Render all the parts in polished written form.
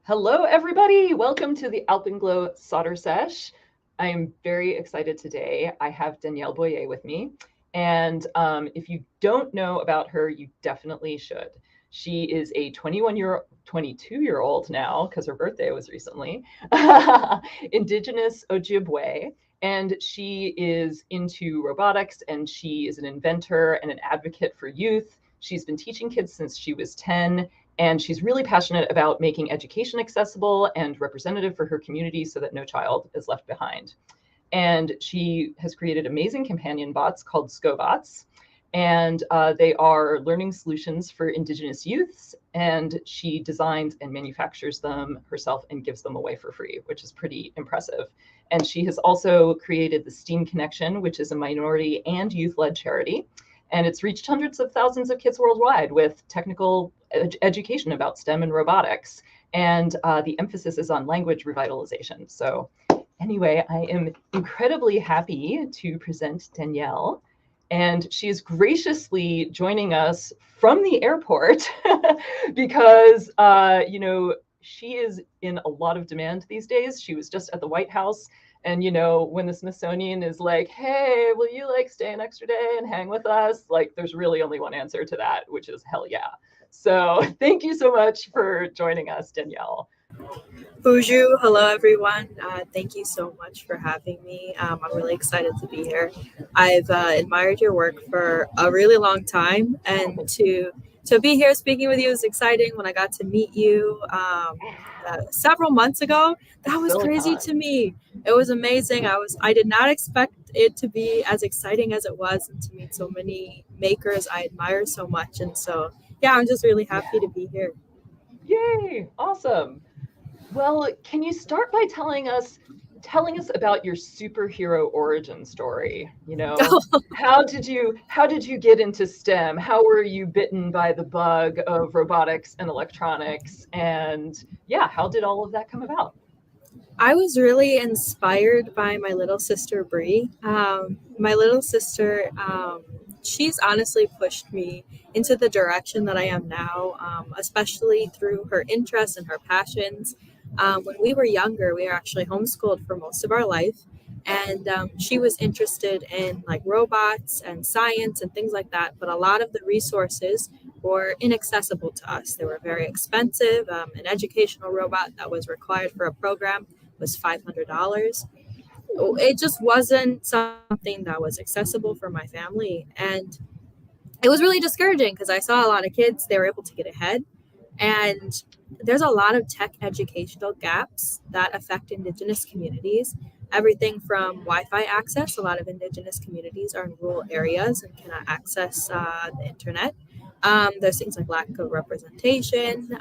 Hello, everybody. Welcome to the Alpenglow Solder Sesh. I am very excited today. I have Danielle Boyer with me. And if you don't know about her, you definitely should. She is a 22-year-old now, because her birthday was recently, Indigenous Ojibwe. And she is into robotics, and she is an inventor and an advocate for youth. She's been teaching kids since she was 10, and she's really passionate about making education accessible and representative for her community so that no child is left behind. And she has created amazing companion bots called Skobots. And they are learning solutions for Indigenous youths. And she designs and manufactures them herself and gives them away for free, which is pretty impressive. And she has also created the STEAM Connection, which is a minority and youth-led charity. And it's reached hundreds of thousands of kids worldwide with technical education about STEM and robotics. And the emphasis is on language revitalization. So anyway, I am incredibly happy to present Danielle. And she is graciously joining us from the airport because, she is in a lot of demand these days. She was just at the White House. And, when the Smithsonian is like, hey, will you stay an extra day and hang with us? There's really only one answer to that, which is hell yeah. So thank you so much for joining us, Danielle. Bonjour, hello everyone. Thank you so much for having me. I'm really excited to be here. I've admired your work for a really long time, and to be here speaking with you is exciting. When I got to meet you several months ago, that was crazy to me. It was amazing. I did not expect it to be as exciting as it was, and to meet so many makers I admire so much. And so, yeah, I'm just really happy to be here. Yay! Awesome. Well, can you start by telling us about your superhero origin story? How did you get into STEM? How were you bitten by the bug of robotics and electronics? And yeah, how did all of that come about? I was really inspired by my little sister, Bree. My little sister, she's honestly pushed me into the direction that I am now, especially through her interests and her passions. When we were younger, we were actually homeschooled for most of our life. And she was interested in robots and science and things like that. But a lot of the resources were inaccessible to us. They were very expensive. An educational robot that was required for a program was $500. It just wasn't something that was accessible for my family. And it was really discouraging because I saw a lot of kids, they were able to get ahead. And there's a lot of tech educational gaps that affect Indigenous communities. Everything from Wi-Fi access. A lot of Indigenous communities are in rural areas and cannot access the internet. There's things like lack of representation,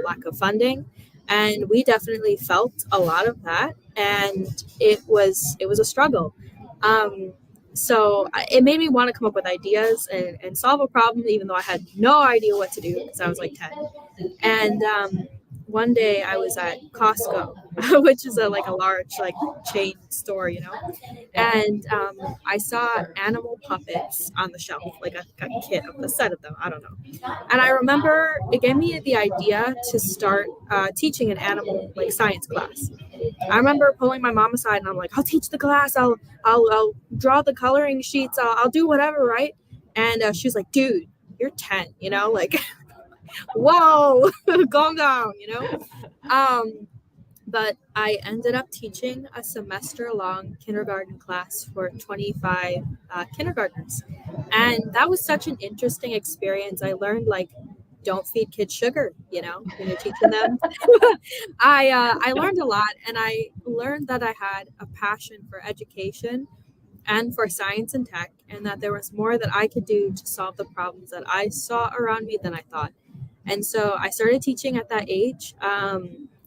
lack of funding. And we definitely felt a lot of that, and it was a struggle. So it made me want to come up with ideas and solve a problem, even though I had no idea what to do because I was 10. And one day I was at Costco, which is a large chain store, and I saw animal puppets on the shelf, a kit of a set of them. I don't know. And I remember it gave me the idea to start teaching an animal science class. I remember pulling my mom aside and I'm like, I'll teach the class. I'll draw the coloring sheets. I'll do whatever, right? And she's like, dude, you're 10, whoa, calm down, But I ended up teaching a semester-long kindergarten class for 25 kindergartners. And that was such an interesting experience. I learned, don't feed kids sugar, when you're teaching them. I learned a lot, and I learned that I had a passion for education and for science and tech, and that there was more that I could do to solve the problems that I saw around me than I thought. And so I started teaching at that age.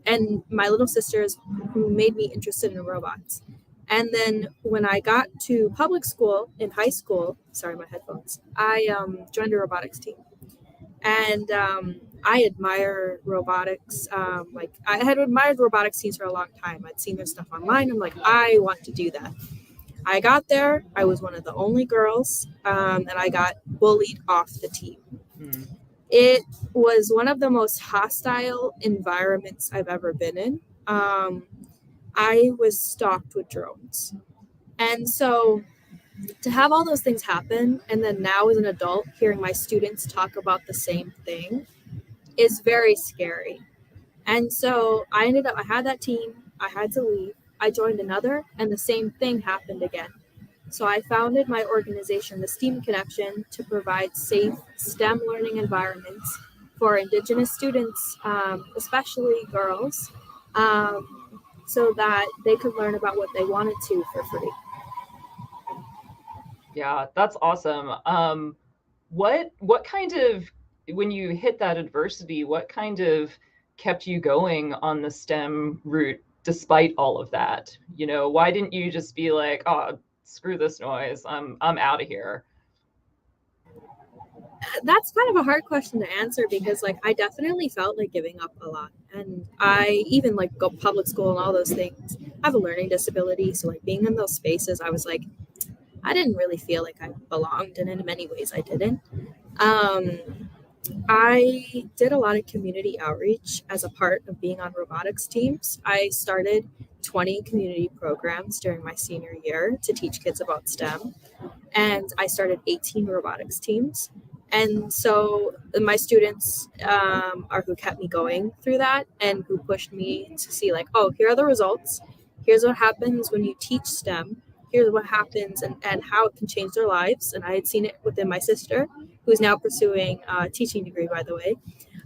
And my little sisters who made me interested in robots. And then when I got to public school in high school, sorry, my headphones, I joined a robotics team. And I admire robotics. I had admired robotics teams for a long time. I'd seen their stuff online. I'm like, I want to do that. I got there. I was one of the only girls, and I got bullied off the team. It was one of the most hostile environments I've ever been in. I was stalked with drones. And so to have all those things happen, and then now as an adult, hearing my students talk about the same thing is very scary. And so I had that team, I had to leave. I joined another, and the same thing happened again. So I founded my organization, the STEAM Connection, to provide safe STEM learning environments for Indigenous students, especially girls, so that they could learn about what they wanted to for free. Yeah, that's awesome. What kind of, when you hit that adversity, what kind of kept you going on the STEM route despite all of that? You know, why didn't you just be like, oh, screw this noise, I'm out of here? That's kind of a hard question to answer because like I definitely felt like giving up a lot. And I even like go public school and all those things. I have a learning disability, so like being in those spaces, I was like, I didn't really feel like I belonged, and in many ways I didn't. Um, I did a lot of community outreach as a part of being on robotics teams. I started 20 community programs during my senior year to teach kids about STEM, and I started 18 robotics teams. And so my students are who kept me going through that and who pushed me to see, like, oh, here are the results. Here's what happens when you teach STEM. Here's what happens and how it can change their lives. And I had seen it within my sister, who's now pursuing a teaching degree, by the way.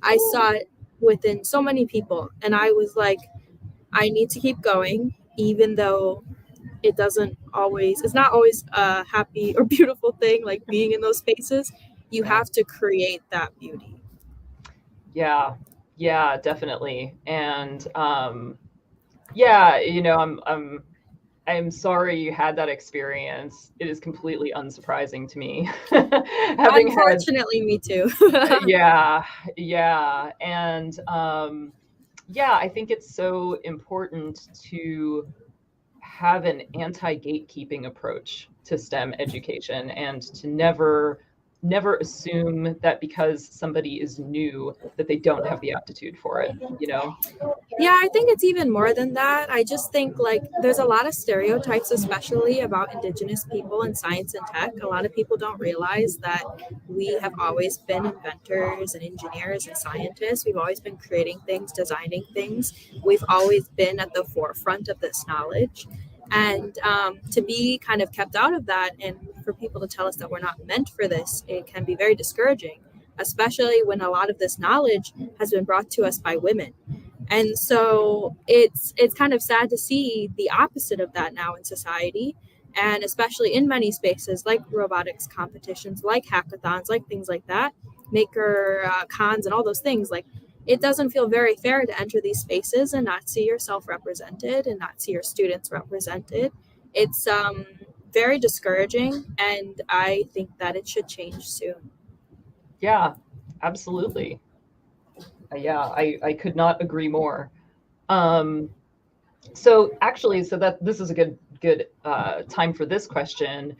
I saw it within so many people. And I was like, I need to keep going, even though it's not always a happy or beautiful thing, like being in those spaces. You Yeah. have to create that beauty. Yeah. Yeah, definitely. And yeah, you know, I'm sorry you had that experience. It is completely unsurprising to me. Having had, Unfortunately, me too. yeah, yeah. And yeah, I think it's so important to have an anti-gatekeeping approach to STEM education and to never assume that because somebody is new that they don't have the aptitude for it, you know? Yeah, I think it's even more than that. I just think like there's a lot of stereotypes, especially about Indigenous people in science and tech. A lot of people don't realize that we have always been inventors and engineers and scientists. We've always been creating things, designing things. We've always been at the forefront of this knowledge. And to be kind of kept out of that and for people to tell us that we're not meant for this, it can be very discouraging, especially when a lot of this knowledge has been brought to us by women. And so it's kind of sad to see the opposite of that now in society, and especially in many spaces like robotics competitions, like hackathons, like things like that, maker cons and all those things. Like it doesn't feel very fair to enter these spaces and not see yourself represented and not see your students represented. It's very discouraging, and I think that it should change soon. Yeah, absolutely. Yeah, I could not agree more. Um, so actually, so that this is a good time for this question,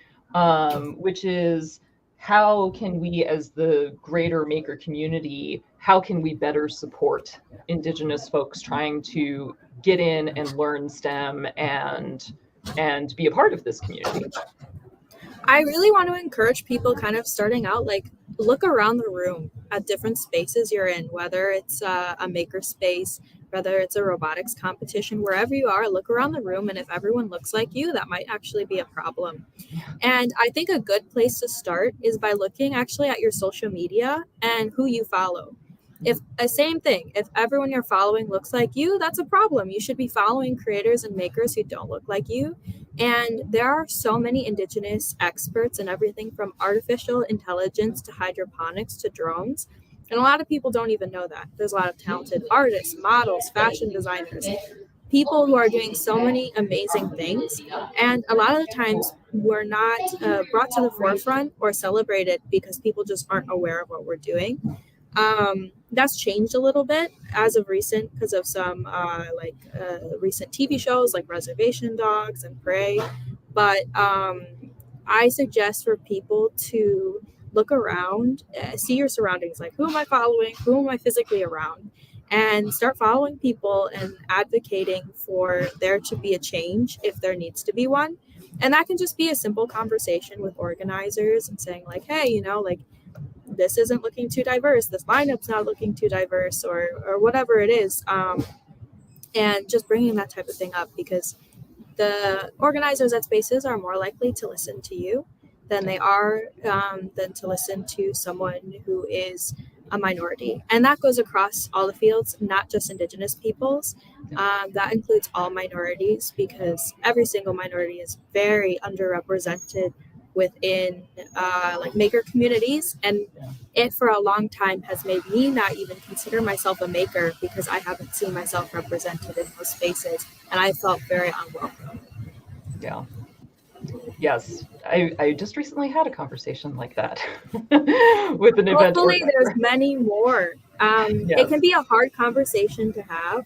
which is how can we, as the greater maker community, how can we better support Indigenous folks trying to get in and learn STEM and be a part of this community? I really want to encourage people kind of starting out, like, look around the room at different spaces you're in, whether it's a maker space, whether it's a robotics competition, wherever you are, look around the room. And if everyone looks like you, that might actually be a problem. And I think a good place to start is by looking actually at your social media and who you follow. If a same thing, if everyone you're following looks like you, that's a problem. You should be following creators and makers who don't look like you. And there are so many Indigenous experts in everything from artificial intelligence to hydroponics to drones. And a lot of people don't even know that. There's a lot of talented artists, models, fashion designers, people who are doing so many amazing things. And a lot of the times we're not brought to the forefront or celebrated because people just aren't aware of what we're doing. That's changed a little bit as of recent because of some recent TV shows like Reservation Dogs and Prey. But I suggest for people to look around, see your surroundings, like who am I following, who am I physically around, and start following people and advocating for there to be a change if there needs to be one. And that can just be a simple conversation with organizers and saying like, hey, like this isn't looking too diverse, this lineup's not looking too diverse, or whatever it is, and just bringing that type of thing up, because the organizers at spaces are more likely to listen to you than they are than to listen to someone who is a minority. And that goes across all the fields, not just Indigenous peoples. That includes all minorities, because every single minority is very underrepresented within like maker communities. And it for a long time has made me not even consider myself a maker, because I haven't seen myself represented in those spaces, and I felt very unwelcome. Yeah. Yes, I just recently had a conversation like that with an event Hopefully organizer. there's many more. Yes. It can be a hard conversation to have,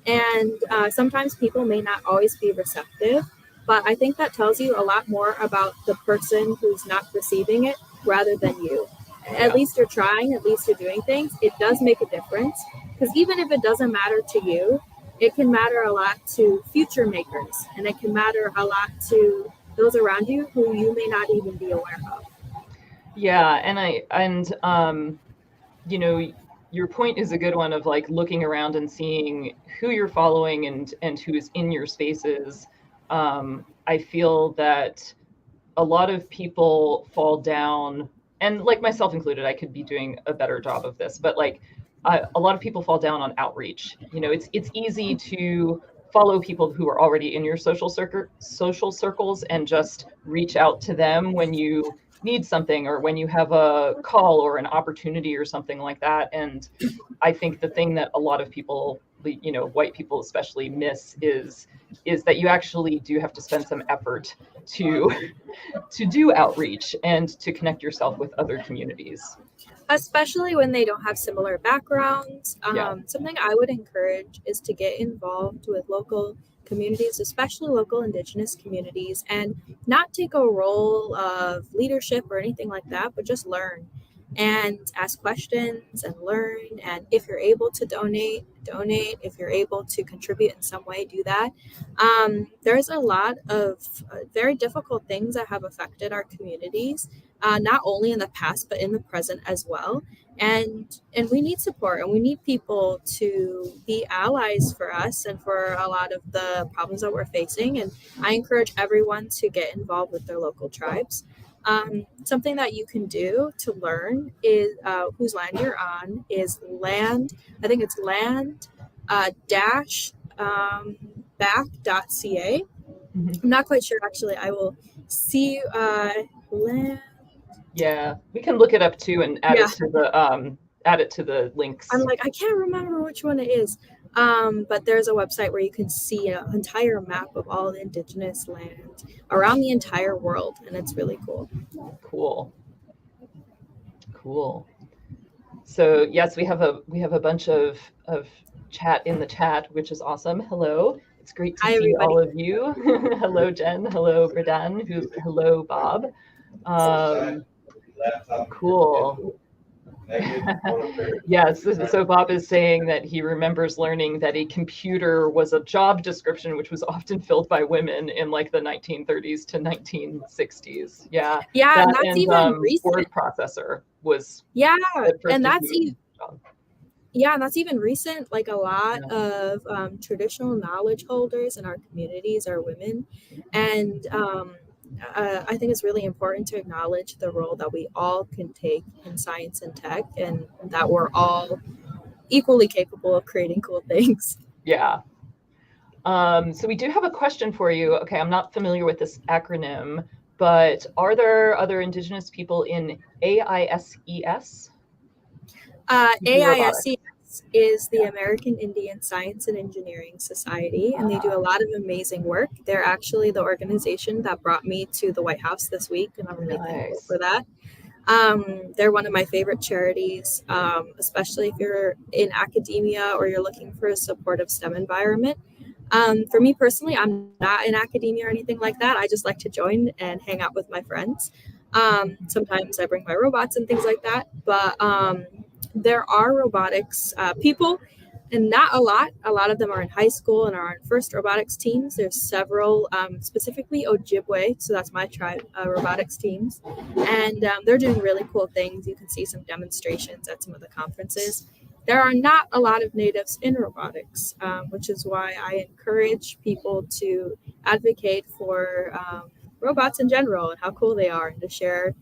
and sometimes people may not always be receptive, but I think that tells you a lot more about the person who's not receiving it rather than you. At least you're trying, at least you're doing things. It does make a difference, because even if it doesn't matter to you, it can matter a lot to future makers, and it can matter a lot to those around you who you may not even be aware of. Yeah, and your point is a good one of like looking around and seeing who you're following and who is in your spaces. I feel that a lot of people fall down, and like myself included, I could be doing a better job of this, but like a lot of people fall down on outreach. It's easy to follow people who are already in your social circles and just reach out to them when you need something, or when you have a call or an opportunity or something like that. And I think the thing that a lot of people, white people especially, miss is that you actually do have to spend some effort to do outreach and to connect yourself with other communities. Especially when they don't have similar backgrounds. Yeah. Something I would encourage is to get involved with local communities, especially local Indigenous communities, and not take a role of leadership or anything like that, but just learn and ask questions and learn. And if you're able to donate, donate. If you're able to contribute in some way, do that. There's a lot of very difficult things that have affected our communities, not only in the past but in the present as well. And we need support, and we need people to be allies for us and for a lot of the problems that we're facing. And I encourage everyone to get involved with their local tribes. Something that you can do to learn is whose land you're on is land. I think it's land dash back.ca. Mhm. I'm not quite sure actually. I will see land. Yeah, we can look it up too and add Yeah. it to the links. I'm like, I can't remember which one it is. But there's a website where you can see an entire map of all the Indigenous land around the entire world, and it's really cool. Cool. So yes, we have a bunch of chat in the chat, which is awesome. Hello. It's great to Hi, see everybody. all of you. Hello, Jen. Hello, Bradan. Hello, Bob. Cool. Yes, so Bob is saying that he remembers learning that a computer was a job description which was often filled by women in like the 1930s to 1960s. Yeah, Yeah, and that's even recent. Word processor was and that's even and that's even recent. Like a lot of traditional knowledge holders in our communities are women, and I think it's really important to acknowledge the role that we all can take in science and tech, and that we're all equally capable of creating cool things. Yeah. So we do have a question for you. Okay, I'm not familiar with this acronym, but are there other Indigenous people in AISES? AISES is the American Indian Science and Engineering Society, and they do a lot of amazing work. They're actually the organization that brought me to the White House this week, and I'm really thankful for that. They're one of my favorite charities, especially if you're in academia or you're looking for a supportive STEM environment. For me personally, I'm not in academia or anything like that. I just like to join and hang out with my friends. Sometimes I bring my robots and things like that, but there are robotics people, and not a lot. A lot of them are in high school and are on first robotics teams. There's several, specifically Ojibwe, so that's my tribe, robotics teams, and they're doing really cool things. You can see some demonstrations at some of the conferences. There are not a lot of natives in robotics, which is why I encourage people to advocate for robots in general and how cool they are, and to share,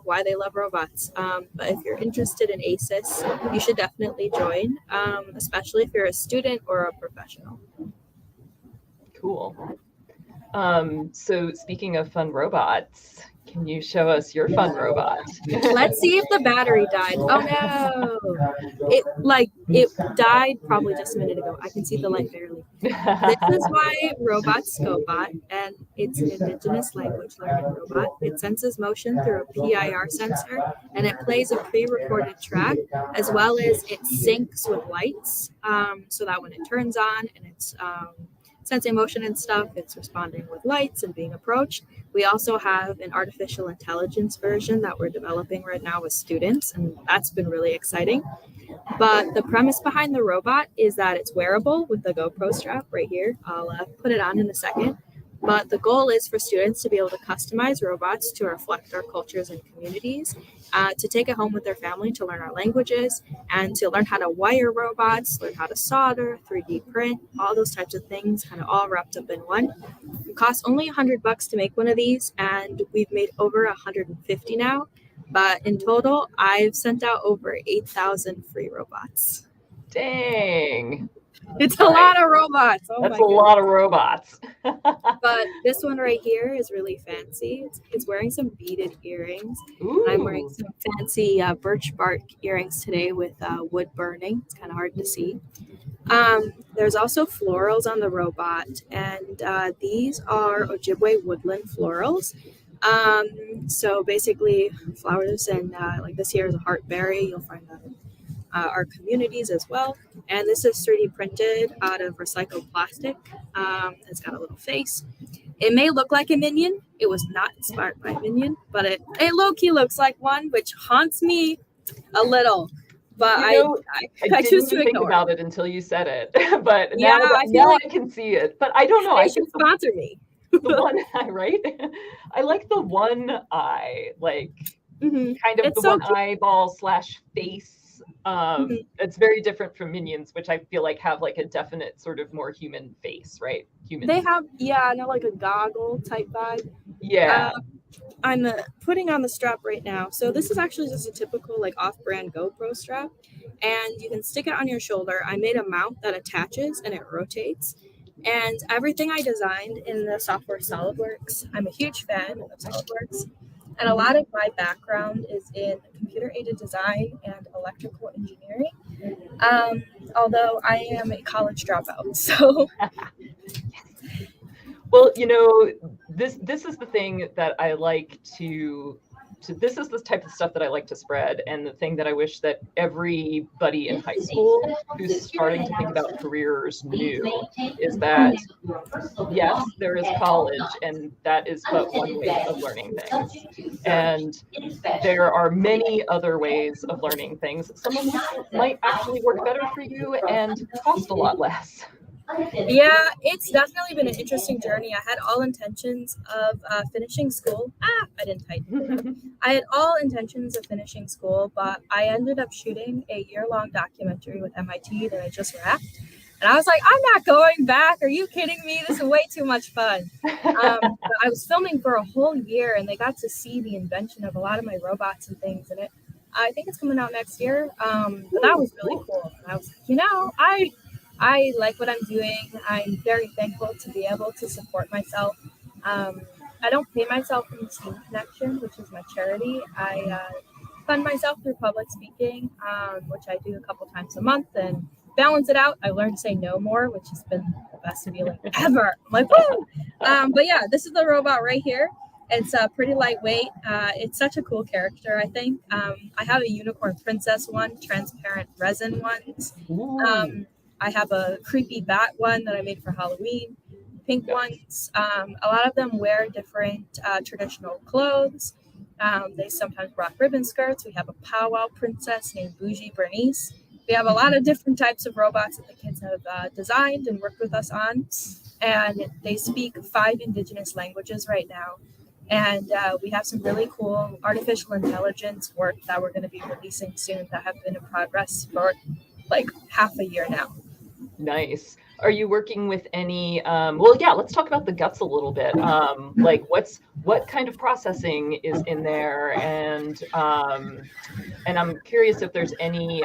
why they love robots. But if you're interested in ACES, you should definitely join, especially if you're a student or a professional. Cool. So speaking of fun robots, can you show us your fun robot? Let's see if the battery died. Oh no! It died probably just a minute ago. I can see the light barely. This is my robot SKOBOT, and it's an Indigenous language learning robot. It senses motion through a PIR sensor, and it plays a pre-recorded track, as well as it syncs with lights, so that when it turns on and it's sensing motion and stuff, it's responding with lights and being approached. We also have an artificial intelligence version that we're developing right now with students, and that's been really exciting. But the premise behind the robot is that it's wearable with the GoPro strap right here. I'll put it on in a second. But the goal is for students to be able to customize robots to reflect our cultures and communities, to take it home with their family to learn our languages, and to learn how to wire robots, learn how to solder, 3D print, all those types of things, kind of all wrapped up in one. It costs only $100 to make one of these, and we've made over 150 now. But in total, I've sent out over 8,000 free robots. Dang. It's a lot of robots. Oh, that's a lot of robots. But this one right here is really fancy. It's wearing some beaded earrings. I'm wearing some fancy birch bark earrings today with wood burning. It's kind of hard to see. There's also florals on the robot, and these are Ojibwe woodland florals. So basically flowers, and like this here is a heartberry. You'll find that in our communities as well. And this is 3D printed out of recycled plastic. It's got a little face. It may look like a minion. It was not inspired by a minion, but it low-key looks like one, which haunts me a little. But I didn't even think about it until you said it. But now I can see it. But I don't know. They should sponsor me. The one eye, right? I like the one eye, like kind of it's the one eyeball / face. It's very different from minions, which I feel like have like a definite sort of more human face, right? Human. They have, like a goggle type vibe. Yeah. I'm putting on the strap right now. So this is actually just a typical like off-brand GoPro strap, and you can stick it on your shoulder. I made a mount that attaches and it rotates. And everything I designed in the software SolidWorks. I'm a huge fan of SolidWorks. And a lot of my background is in computer-aided design and electrical engineering, although I am a college dropout. So, well, this is the thing that I like to this is the type of stuff that I like to spread, and the thing that I wish that everybody in high school who's starting to think about careers knew is that yes, there is college, and that is but one way of learning things, and there are many other ways of learning things. Some of them might actually work better for you and cost a lot less. Yeah, it's definitely been an interesting journey. I had all intentions of finishing school. I didn't type. I had all intentions of finishing school, but I ended up shooting a year-long documentary with MIT that I just wrapped. And I was like, I'm not going back. Are you kidding me? This is way too much fun. I was filming for a whole year, and they got to see the invention of a lot of my robots and things. And I think it's coming out next year. But that was really cool. And I was like, I like what I'm doing. I'm very thankful to be able to support myself. I don't pay myself from Team Connection, which is my charity. I fund myself through public speaking, which I do a couple times a month, and balance it out. I learned to say no more, which has been the best feeling ever. I'm like, woo! But yeah, this is the robot right here. It's pretty lightweight. It's such a cool character, I think. I have a unicorn princess one, transparent resin ones. I have a creepy bat one that I made for Halloween, pink ones. A lot of them wear different traditional clothes. They sometimes rock ribbon skirts. We have a powwow princess named Bougie Bernice. We have a lot of different types of robots that the kids have designed and worked with us on. And they speak 5 indigenous languages right now. And we have some really cool artificial intelligence work that we're going to be releasing soon that have been in progress for like half a year now. Nice. Are you working with any, well, yeah, let's talk about the guts a little bit. Like what kind of processing is in there? And I'm curious if there's any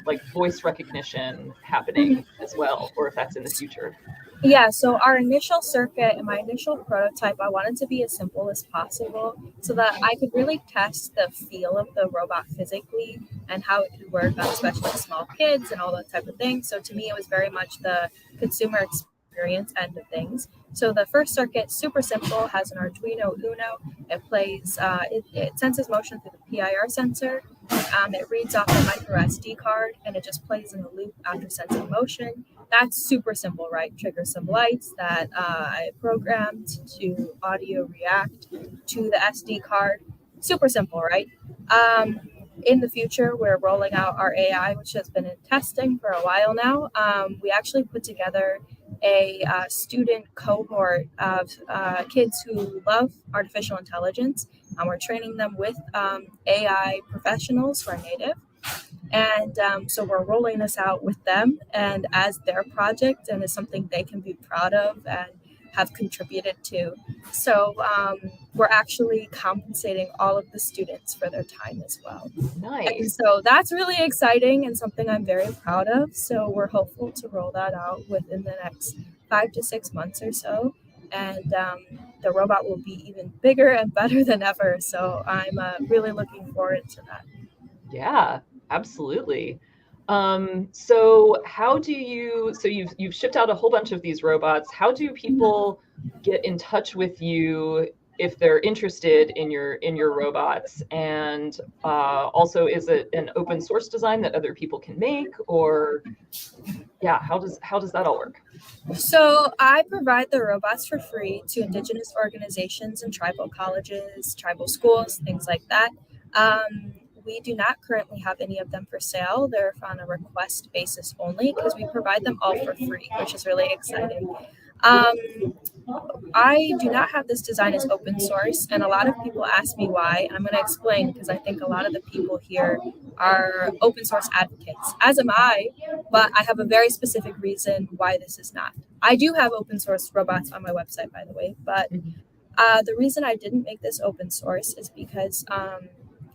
like voice recognition happening as well, or if that's in the future. Yeah, so our initial circuit and my initial prototype, I wanted to be as simple as possible so that I could really test the feel of the robot physically and how it could work on especially small kids and all that type of thing. So to me, it was very much the consumer experience end of things. So the first circuit, super simple, has an Arduino Uno. It plays, it senses motion through the PIR sensor. It reads off a micro SD card and it just plays in a loop after sensing motion. That's super simple, right? Trigger some lights that I programmed to audio react to the SD card. Super simple, right? In the future, we're rolling out our AI, which has been in testing for a while now. We actually put together a student cohort of kids who love artificial intelligence, and we're training them with AI professionals who are native. And so we're rolling this out with them and as their project, and is something they can be proud of and have contributed to. So we're actually compensating all of the students for their time as well. Nice. And so that's really exciting and something I'm very proud of. So we're hopeful to roll that out within the next 5 to 6 months or so. And the robot will be even bigger and better than ever. So I'm really looking forward to that. Yeah, absolutely. So how do you, so you've shipped out a whole bunch of these robots. How do people get in touch with you if they're interested in your robots? And also, is it an open source design that other people can make, or yeah, how does that all work? So I provide the robots for free to Indigenous organizations and tribal colleges, tribal schools, things like that. We do not currently have any of them for sale. They're on a request basis only because we provide them all for free, which is really exciting. I do not have this design as open source, and a lot of people ask me why. I'm going to explain because I think a lot of the people here are open source advocates, as am I, but I have a very specific reason why this is not. I do have open source robots on my website, by the way, but the reason I didn't make this open source is because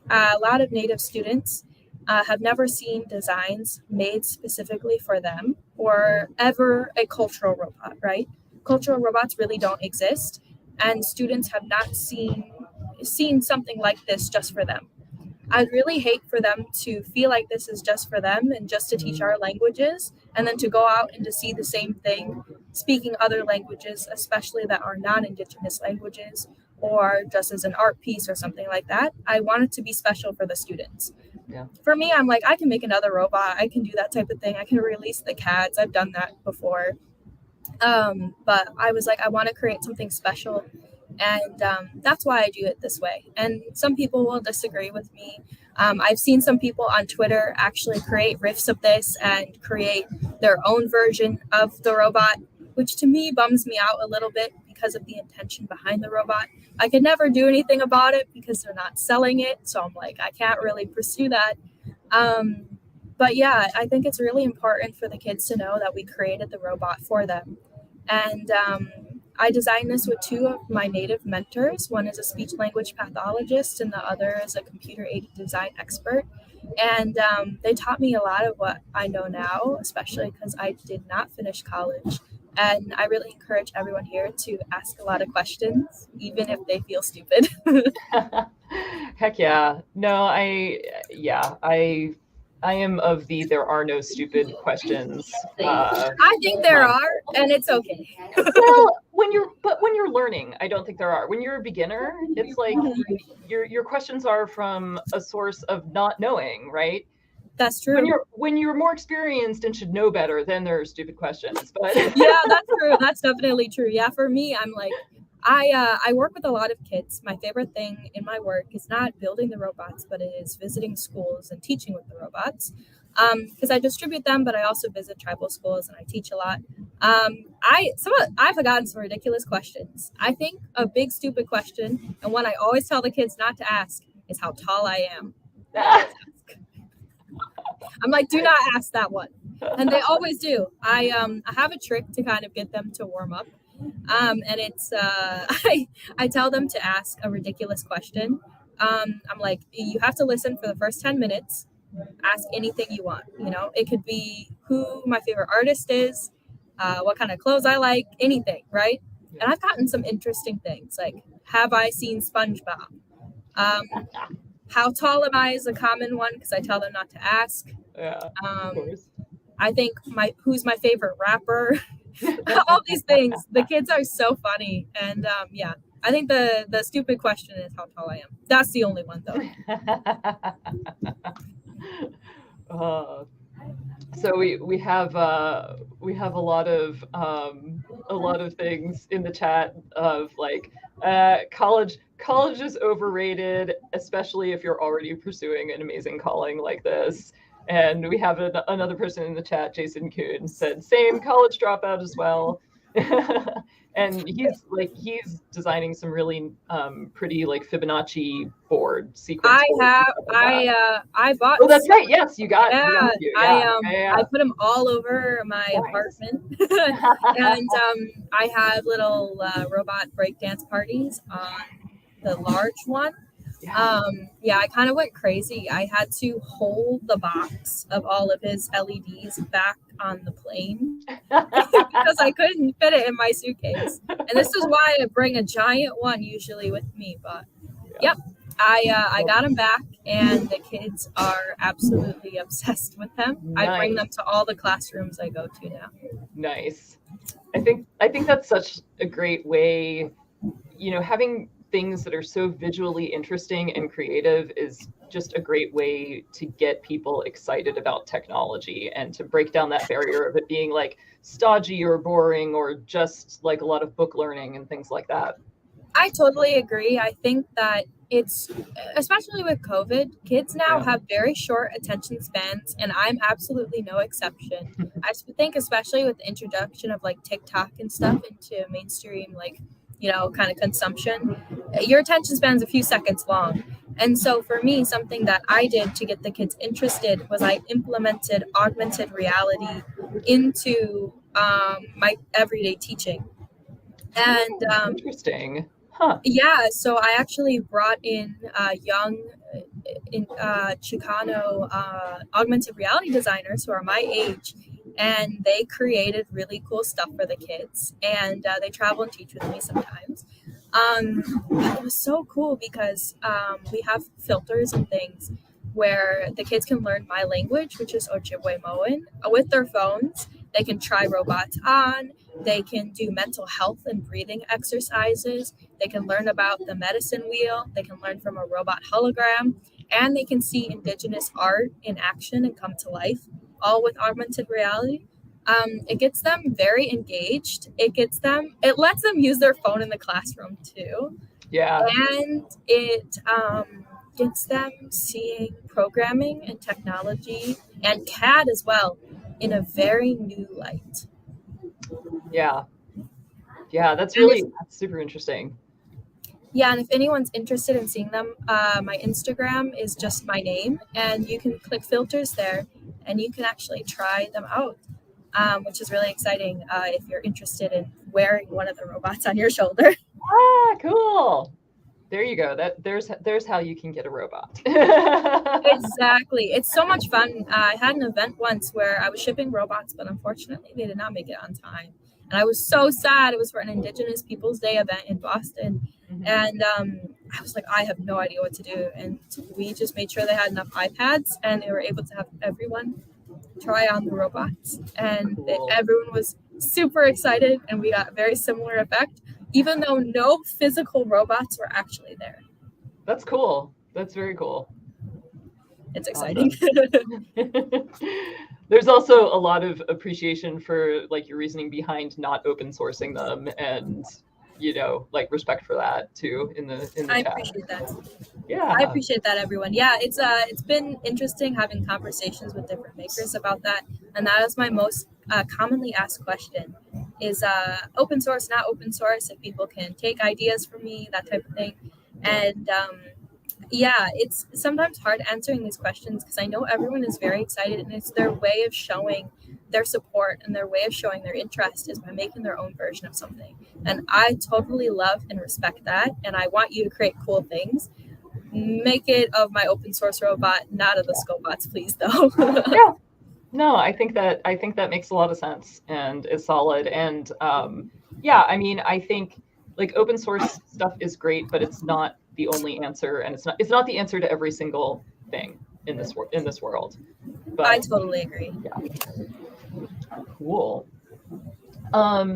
a lot of Native students have never seen designs made specifically for them or ever a cultural robot, right? Cultural robots really don't exist, and students have not seen something like this just for them. I'd really hate for them to feel like this is just for them and just to teach our languages, and then to go out and to see the same thing speaking other languages, especially that are non-Indigenous languages, or just as an art piece or something like that. I want it to be special for the students. Yeah. For me, I'm like, I can make another robot. I can do that type of thing. I can release the CADs. I've done that before. But I was like, I want to create something special. And that's why I do it this way. And some people will disagree with me. I've seen some people on Twitter actually create riffs of this and create their own version of the robot, which to me bums me out a little bit because of the intention behind the robot. I could never do anything about it because they're not selling it. So I'm like, I can't really pursue that. But yeah, I think it's really important for the kids to know that we created the robot for them. And I designed this with 2 of my Native mentors. One is a speech language pathologist and the other is a computer-aided design expert. And they taught me a lot of what I know now, especially because I did not finish college. And I really encourage everyone here to ask a lot of questions, even if they feel stupid. Heck yeah. No, I am of the there are no stupid questions. I think there are, and it's okay. Well, when you're learning, I don't think there are. When you're a beginner, it's like your questions are from a source of not knowing, right? That's true. When you're more experienced and should know better, then there are stupid questions. But yeah, that's true. That's definitely true. Yeah, for me, I'm like, I work with a lot of kids. My favorite thing in my work is not building the robots, but it is visiting schools and teaching with the robots. Because I distribute them, but I also visit tribal schools and I teach a lot. I've gotten some ridiculous questions. I think a big stupid question, and one I always tell the kids not to ask, is how tall I am. I'm like, do not ask that one, and they always do. I have a trick to kind of get them to warm up, and it's I tell them to ask a ridiculous question. I'm like, you have to listen for the first 10 minutes. Ask anything you want. You know, it could be who my favorite artist is, what kind of clothes I like, anything, right? And I've gotten some interesting things like, have I seen SpongeBob? How tall am I is a common one because I tell them not to ask. Yeah, of course. I think who's my favorite rapper? All these things. The kids are so funny, and yeah, I think the stupid question is how tall I am. That's the only one though. So we have a lot of things in the chat of like college is overrated, especially if you're already pursuing an amazing calling like this. And we have another person in the chat, Jason Kuhn, said same, college dropout as well. And he's designing some really pretty like Fibonacci board sequence. I bought. Oh, that's right. Yes, you got. Yeah, Yeah. I put them all over my apartment, and I have little robot breakdance parties on the large one. Yeah, I kind of went crazy. I had to hold the box of all of his LEDs back on the plane because I couldn't fit it in my suitcase. And this is why I bring a giant one usually with me. But yep, I got them back, and the kids are absolutely obsessed with them. Nice. I bring them to all the classrooms I go to now. Nice. I think that's such a great way, you know, having things that are so visually interesting and creative is just a great way to get people excited about technology and to break down that barrier of it being like stodgy or boring or just like a lot of book learning and things like that. I totally agree. I think that it's, especially with COVID, kids now have very short attention spans, and I'm absolutely no exception. I think especially with the introduction of like TikTok and stuff into mainstream, like, you know, kind of consumption, your attention span's a few seconds long. And so for me, something that I did to get the kids interested was I implemented augmented reality into my everyday teaching. And interesting. Huh. Yeah, so I actually brought in young Chicano augmented reality designers who are my age, and they created really cool stuff for the kids, and they travel and teach with me sometimes. It was so cool because we have filters and things where the kids can learn my language, which is Ojibwe-Moan, with their phones. They can try robots on. They can do mental health and breathing exercises. They can learn about the medicine wheel. They can learn from a robot hologram. And they can see Indigenous art in action and come to life, all with augmented reality. It gets them very engaged. It lets them use their phone in the classroom too. Yeah. And it gets them seeing programming and technology and CAD as well in a very new light. Yeah, that's super interesting. Yeah, and if anyone's interested in seeing them, my Instagram is just my name, and you can click filters there, and you can actually try them out, which is really exciting if you're interested in wearing one of the robots on your shoulder. Ah, cool. There you go. There's how you can get a robot. Exactly. It's so much fun. I had an event once where I was shipping robots, but unfortunately they did not make it on time. And I was so sad. It was for an Indigenous Peoples Day event in Boston. Mm-hmm. And I was like, I have no idea what to do. And we just made sure they had enough iPads, and they were able to have everyone try on the robots. And cool. Everyone was super excited, and we got a very similar effect, even though no physical robots were actually there. That's cool. That's very cool. It's exciting. Awesome. There's also a lot of appreciation for like your reasoning behind not open sourcing them and like respect for that too in the I chat. appreciate that. I Yeah. appreciate that, everyone. Yeah, it's been interesting having conversations with different makers about that, and that is my most commonly asked question: is open source not open source? If people can take ideas from me, that type of thing, and yeah, it's sometimes hard answering these questions because I know everyone is very excited, and it's their way of showing their support and their way of showing their interest is by making their own version of something. And I totally love and respect that, and I want you to create cool things. Make it of my open source robot, not of the Skobots, please, though. Yeah. No, I think that makes a lot of sense and is solid. And yeah, I mean, I think like open source stuff is great, but it's not the only answer, and it's not the answer to every single thing in this world. I But totally agree. yeah, cool.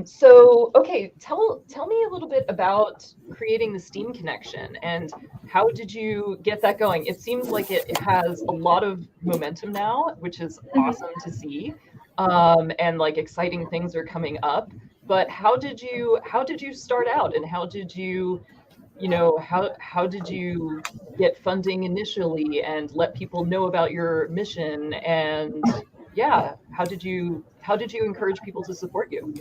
So okay, tell me a little bit about creating the Steam connection and how did you get that going? It seems like it has a lot of momentum now, which is awesome to see. And like exciting things are coming up. But how did you start out, and how did you get funding initially and let people know about your mission? And yeah, how did you encourage people to support you?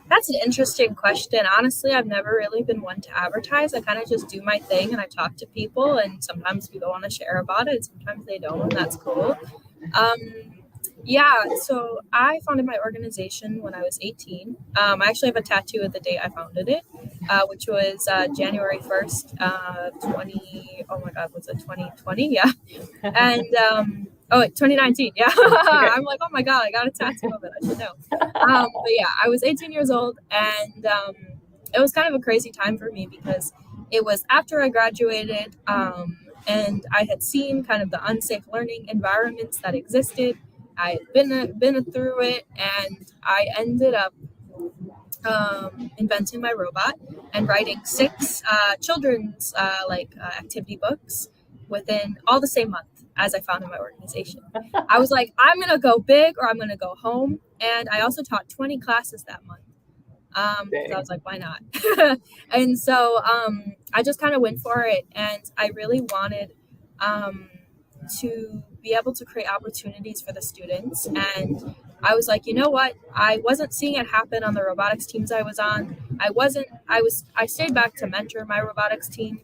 That's an interesting question. Honestly, I've never really been one to advertise. I kind of just do my thing and I talk to people, and sometimes people want to share about it, sometimes they don't, and that's cool. Um, yeah, so I founded my organization when I was 18. I actually have a tattoo of the date I founded it, which was January 1st, 20. Oh my God, was it 2020? Yeah. And oh, wait, 2019. Yeah. Okay. I'm like, oh my God, I got a tattoo of it. I should know. But yeah, I was 18 years old, and it was kind of a crazy time for me because it was after I graduated, and I had seen kind of the unsafe learning environments that existed. I had been through it, and I ended up inventing my robot and writing 6 children's activity books within all the same month as I founded my organization. I was like, I'm gonna go big or I'm gonna go home, and I also taught 20 classes that month. Because I was like, why not? And so I just kind of went for it, and I really wanted to be able to create opportunities for the students. And I was like, you know what? I wasn't seeing it happen on the robotics teams I was on. I stayed back to mentor my robotics team,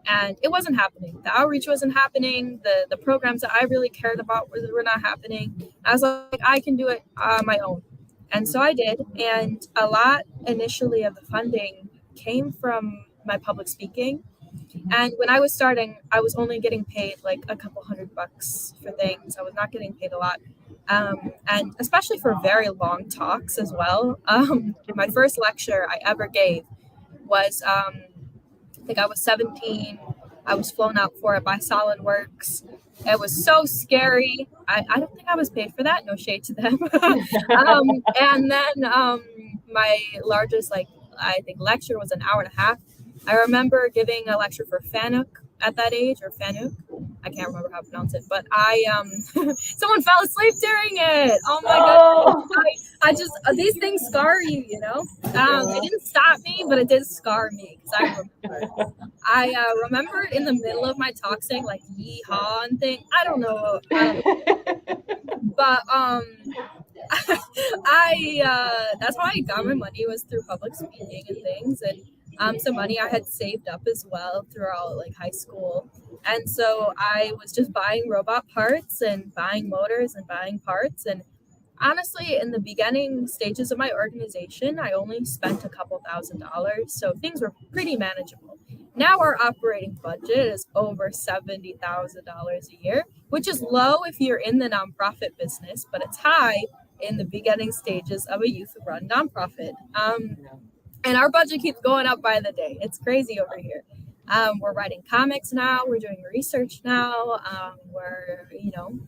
and it wasn't happening. The outreach wasn't happening. The programs that I really cared about were not happening. I was like, I can do it on my own. And so I did. And a lot initially of the funding came from my public speaking. And when I was starting, I was only getting paid like a couple $100 for things. I was not getting paid a lot. And especially for very long talks as well. My first lecture I ever gave was, I think I was 17. I was flown out for it by SolidWorks. It was so scary. I don't think I was paid for that. No shade to them. And then my largest, I think, lecture was an hour and a half. I remember giving a lecture for Fanuc at that age, or Fanuc. I can't remember how to pronounce it, but I someone fell asleep during it. Oh my Oh. goodness! I just these things scar you, you know. It didn't stop me, but it did scar me because I remember in the middle of my talk saying like "yeehaw" and thing. I don't know, but I that's how I got my money, was through public speaking and things, and some money I had saved up as well throughout like high school. And so I was just buying robot parts and buying motors and buying parts. And honestly, in the beginning stages of my organization, I only spent a couple $1,000s, so things were pretty manageable. Now our operating budget is over $70,000 a year, which is low if you're in the nonprofit business, but it's high in the beginning stages of a youth-run nonprofit. And our budget keeps going up by the day. It's crazy over here. We're writing comics now. We're doing research now. We're,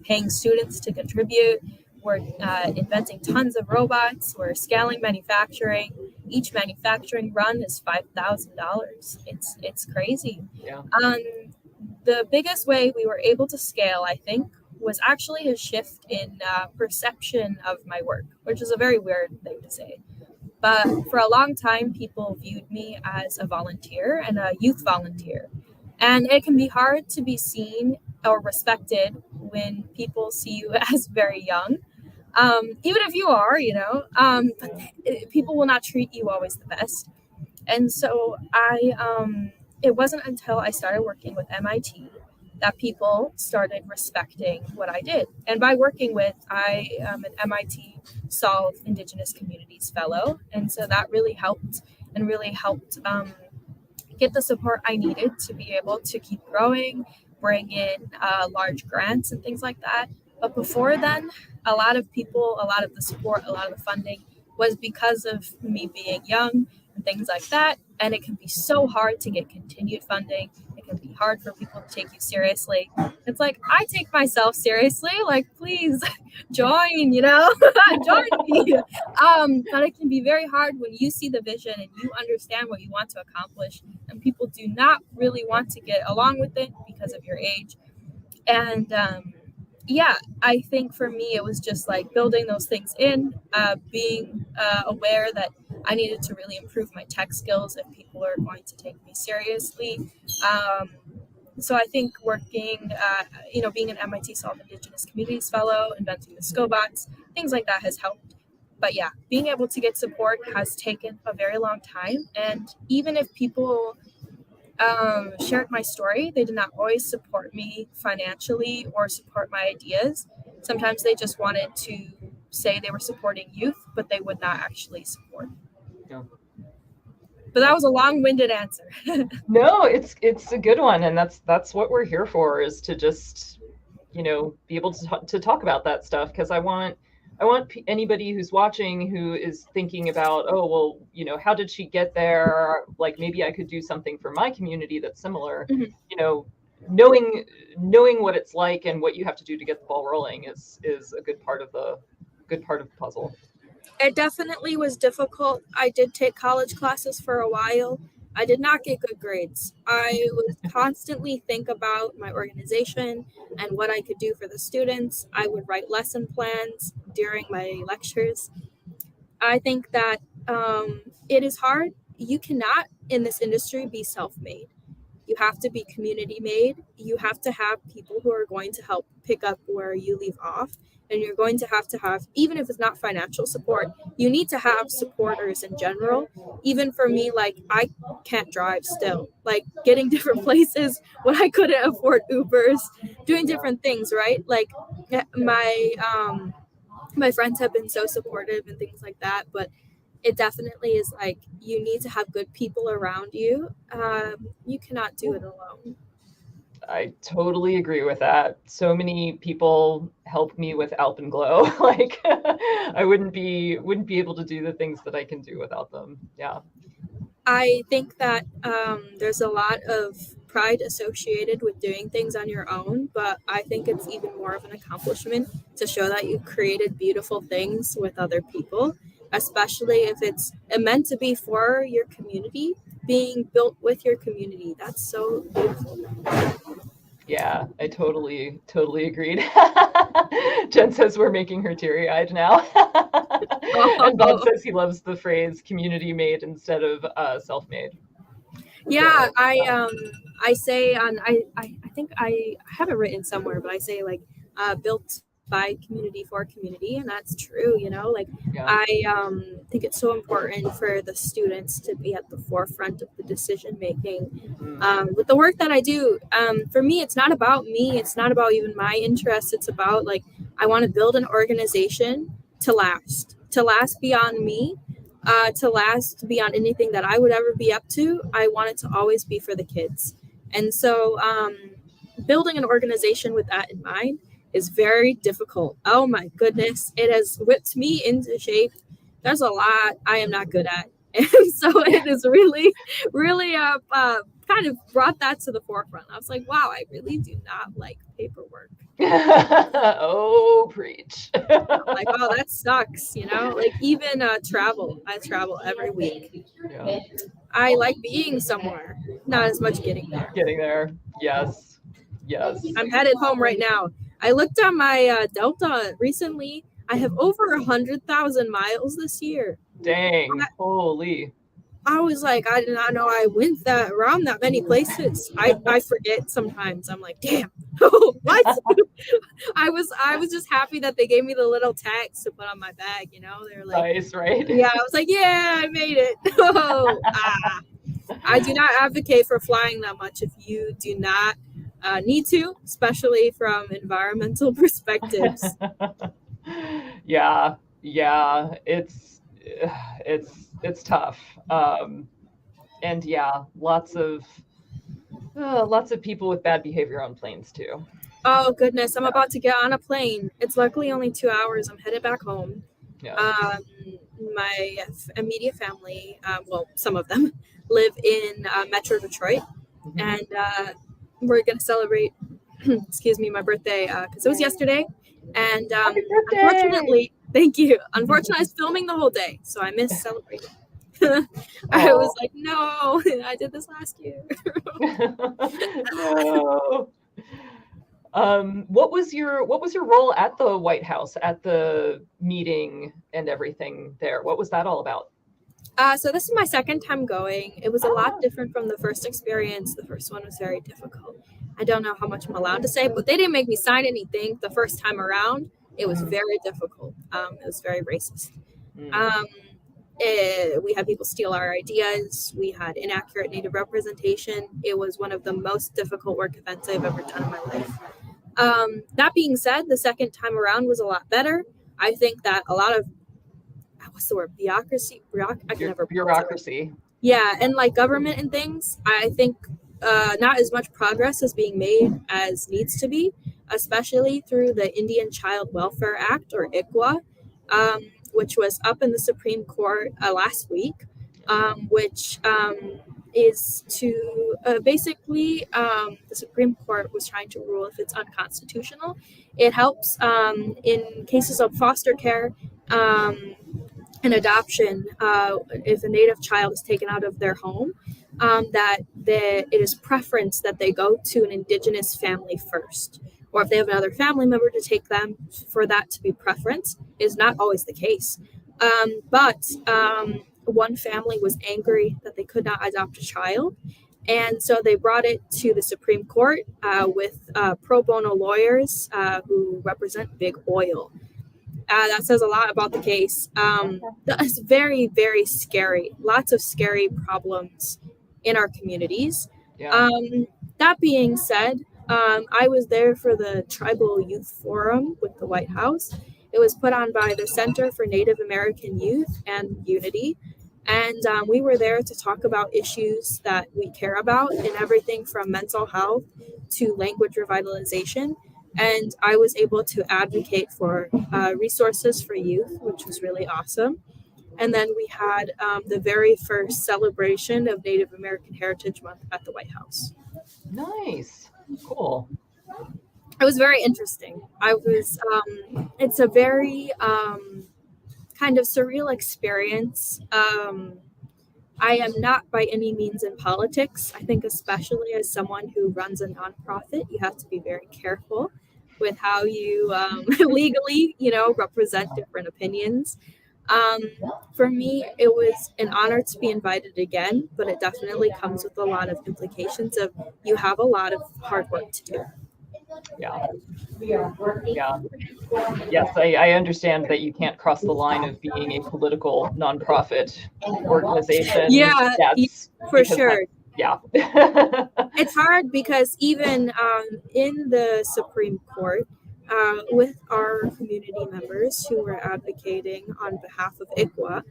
paying students to contribute. We're inventing tons of robots. We're scaling manufacturing. Each manufacturing run is $5,000. It's crazy. Yeah. The biggest way we were able to scale, I think, was actually a shift in perception of my work, which is a very weird thing to say. But for a long time, people viewed me as a volunteer and a youth volunteer. And it can be hard to be seen or respected when people see you as very young. Even if you are, but people will not treat you always the best. And so it wasn't until I started working with MIT that people started respecting what I did. And by working with, I am an MIT Solve Indigenous Communities Fellow. And so that really helped get the support I needed to be able to keep growing, bring in large grants and things like that. But before then, a lot of the support, a lot of the funding was because of me being young and things like that. And it can be so hard to get continued funding. It can be hard for people to take you seriously. It's like, I take myself seriously. Like, please join, join me. But it can be very hard when you see the vision and you understand what you want to accomplish, and people do not really want to get along with it because of your age. And I think for me, it was just like building those things in, being aware that I needed to really improve my tech skills if people are going to take me seriously. So I think working, being an MIT Solve Indigenous Communities Fellow, inventing the Skobots, things like that has helped. But yeah, being able to get support has taken a very long time. And even if people shared my story, they did not always support me financially or support my ideas. Sometimes they just wanted to say they were supporting youth, but they would not actually support. Yeah. But that was a long-winded answer. No, it's a good one, and that's what we're here for, is to just be able to talk about that stuff, because I want anybody who's watching who is thinking about, oh, well, how did she get there? Like, maybe I could do something for my community that's similar. Mm-hmm. Knowing what it's like and what you have to do to get the ball rolling is a good part of the puzzle. It definitely was difficult. I did take college classes for a while. I did not get good grades. I would constantly think about my organization and what I could do for the students. I would write lesson plans during my lectures. I think that it is hard. You cannot, in this industry, be self-made. You have to be community-made. You have to have people who are going to help pick up where you leave off. And you're going to have, even if it's not financial support, you need to have supporters in general. Even for me, like, I can't drive still. Like, getting different places when I couldn't afford Ubers, doing different things, right? Like, my friends have been so supportive and things like that, but it definitely is like, you need to have good people around you. You cannot do it alone. I totally agree with that. So many people help me with Alpenglow. Like, I wouldn't be able to do the things that I can do without them. Yeah. I think that there's a lot of pride associated with doing things on your own, but I think it's even more of an accomplishment to show that you created beautiful things with other people, especially if it's meant to be for your community, being built with your community. That's so beautiful. Yeah, I totally agreed. Jen says we're making her teary-eyed now. And Bob says he loves the phrase community made instead of self-made. Yeah, I say I think I have it written somewhere, but I say like built by community for community, and that's true. Like, yeah. I think it's so important for the students to be at the forefront of the decision making. Mm-hmm. With the work that I do, for me, it's not about me. It's not about even my interests. It's about, like, I want to build an organization to last beyond me. To last beyond anything that I would ever be up to. I want it to always be for the kids. And so building an organization with that in mind is very difficult. Oh my goodness. It has whipped me into shape. There's a lot I am not good at. And so it is really, really kind of brought that to the forefront. I was like, wow, I really do not like paperwork. Oh, preach. Like, oh, that sucks, like, even travel. I travel every week. Yeah. I like being somewhere, not as much getting there. Yes. I'm headed home right now. I looked on my Delta recently. I have over 100,000 miles this year. Dang, holy. I was like, I did not know I went that around that many places. I forget sometimes. I'm like, damn, what? I was just happy that they gave me the little tags to put on my bag. They were like, Nice, right? yeah. I was like, yeah, I made it. I do not advocate for flying that much if you do not need to, especially from environmental perspectives. Yeah, yeah, it's tough. And yeah, lots of people with bad behavior on planes too. Oh goodness, I'm about to get on a plane. It's luckily only 2 hours. I'm headed back home. Yeah. Um, my immediate family, well, some of them, live in Metro Detroit, Mhm. and we're gonna celebrate. Excuse me, my birthday because it was yesterday, and Happy birthday! unfortunately, thank you. Unfortunately, I was filming the whole day, so I missed celebrating. I was Oh. like, no, I did this last year. No. What was your role at the White House at the meeting and everything there? What was that all about? So this is my second time going. It was a lot Ah, different from the first experience. The first one was very difficult. I don't know how much I'm allowed to say, but they didn't make me sign anything the first time around. It was very difficult. It was very racist. mm, Um, we had people steal our ideas. We had inaccurate Native representation. It was one of the most difficult work events I've ever done in my life. That being said, the second time around was a lot better. I think that a lot of what's the word bureaucracy. I can never pronounce it right. bureaucracy. Yeah, and like government and things, I think not as much progress is being made as needs to be, especially through the Indian Child Welfare Act or ICWA, which was up in the Supreme Court last week, which is to basically the Supreme Court was trying to rule if it's unconstitutional. It helps in cases of foster care. An adoption, if a native child is taken out of their home, it is preference that they go to an indigenous family first, or if they have another family member to take them, for that to be preference is not always the case. But one family was angry that they could not adopt a child, and so they brought it to the Supreme Court with pro bono lawyers who represent big oil. That says a lot about the case. It's very, very scary. Lots of scary problems in our communities. Yeah. That being said, I was there for the Tribal Youth Forum with the White House. It was put on by the Center for Native American Youth and Unity. And we were there to talk about issues that we care about in everything from mental health to language revitalization. And I was able to advocate for resources for youth, which was really awesome. And then we had the very first celebration of Native American Heritage Month at the White House. Nice. Cool. It was very interesting. It's a very kind of surreal experience. I am not by any means in politics. I think, especially as someone who runs a nonprofit, you have to be very careful with how you legally, represent different opinions. Um, for me, it was an honor to be invited again, but it definitely comes with a lot of implications of you have a lot of hard work to do. Yeah. Yeah. Yes, I understand that you can't cross the line of being a political nonprofit organization. Yeah, That's for because that, sure. yeah. It's hard because even in the Supreme Court, with our community members who were advocating on behalf of ICWA,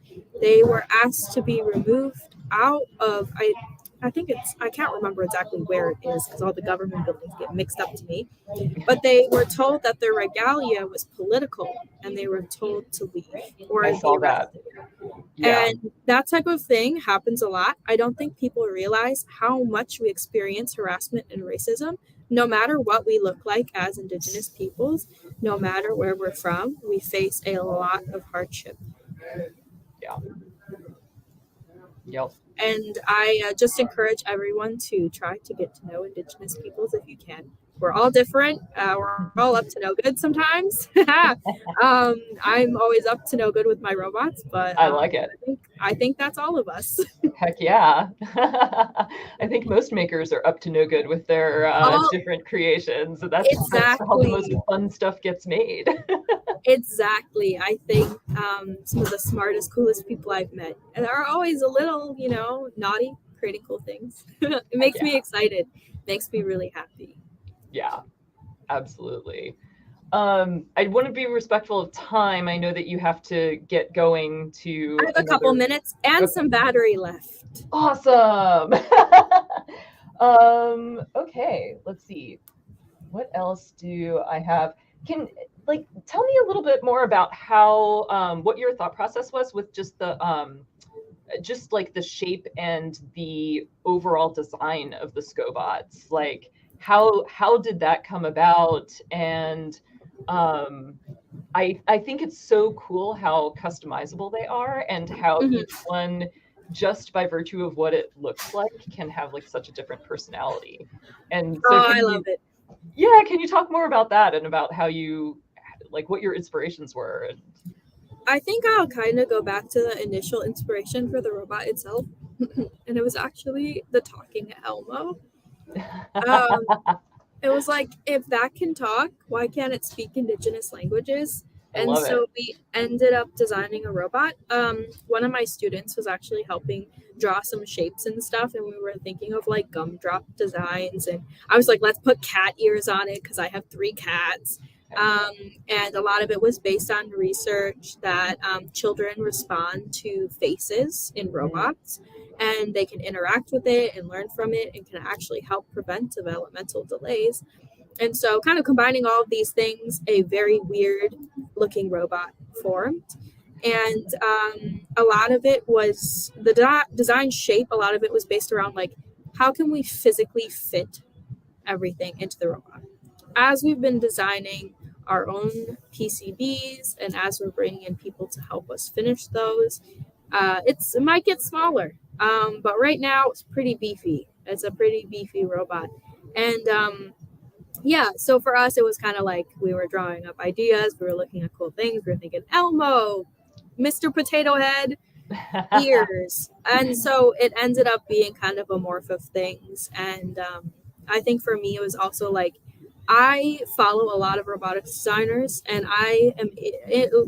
they were asked to be removed out of. I think I can't remember exactly where it is because all the government buildings get mixed up to me. But they were told that their regalia was political and they were told to leave or I be saw that. arrested. Yeah. And that type of thing happens a lot. I don't think people realize how much we experience harassment and racism, no matter what we look like as Indigenous peoples, no matter where we're from, we face a lot of hardship. Yeah. Yep. And I just encourage everyone to try to get to know Indigenous peoples if you can. we're all different. We're all up to no good sometimes. I'm always up to no good with my robots, but I like it. I think that's all of us. Heck yeah. I think most makers are up to no good with their different creations. So that's how the most fun stuff gets made. Exactly. I think some of the smartest, coolest people I've met and are always a little, naughty, creating cool things. It makes me excited. Makes me really happy. Yeah, absolutely. I want to be respectful of time. I know that you have to get going to. I have a couple minutes and some battery left. Awesome. Okay, let's see. What else do I have? Tell me a little bit more about how what your thought process was with just the shape and the overall design of the Skobots. Like how did that come about? And I think it's so cool how customizable they are and how each one, just by virtue of what it looks like, can have like such a different personality. And so I love it. Yeah, can you talk more about that and about how you what your inspirations were? I think I'll kind of go back to the initial inspiration for the robot itself. And it was actually the talking Elmo. It was like, if that can talk, why can't it speak Indigenous languages? And so we ended up designing a robot. One of my students was actually helping draw some shapes and stuff, and we were thinking of like gumdrop designs. And I was like, let's put cat ears on it because I have 3 cats. And a lot of it was based on research that children respond to faces in robots, and they can interact with it and learn from it and can actually help prevent developmental delays. And so kind of combining all of these things, a very weird looking robot formed. And a lot of it was the design shape. A lot of it was based around like, how can we physically fit everything into the robot? As we've been designing our own PCBs and as we're bringing in people to help us finish those, it might get smaller. But right now it's pretty beefy. It's a pretty beefy robot. And yeah, so for us, it was kind of like we were drawing up ideas. We were looking at cool things. We were thinking Elmo, Mr. Potato Head, ears. And so it ended up being kind of a morph of things. And I think for me, it was also like, I follow a lot of robotics designers and I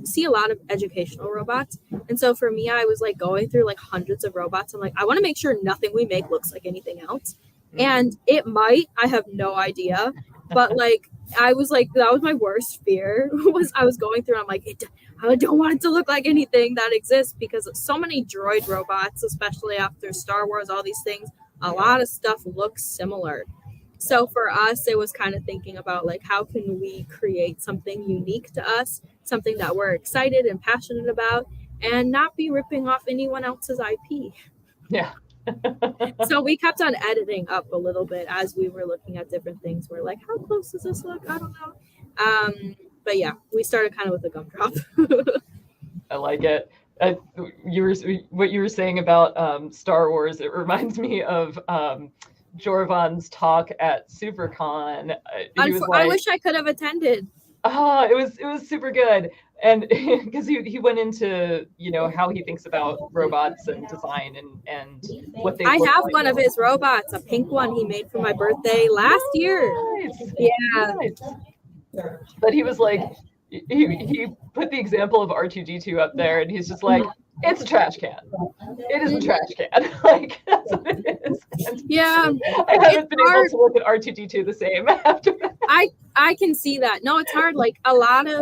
see a lot of educational robots. And so for me, I was like going through like hundreds of robots. I'm like, I want to make sure nothing we make looks like anything else. And it might, I have no idea. But like, I was like, that was my worst fear was I was going through. I'm like, I don't want it to look like anything that exists because so many droid robots, especially after Star Wars, all these things, a lot of stuff looks similar. So for us, it was kind of thinking about like, how can we create something unique to us, something that we're excited and passionate about, and not be ripping off anyone else's IP. Yeah. So we kept on editing up a little bit as we were looking at different things. We're like, how close does this look? I don't know. But yeah, we started kind of with a gumdrop. I like it. What you were saying about Star Wars, it reminds me of Jorvan's talk at SuperCon. I wish I could have attended. Oh, it was super good. And because he went into how he thinks about robots and design and what they I have like. One of his robots, a pink one he made for my birthday last year. Nice. Yeah. Nice. But he was like, he put the example of R2D2 up there, and he's just like, it's a trash can. It is a trash can. Like, that's what it is. And yeah. I haven't been able to look at R2D2 the same after that. I can see that. No, it's hard. Like a lot of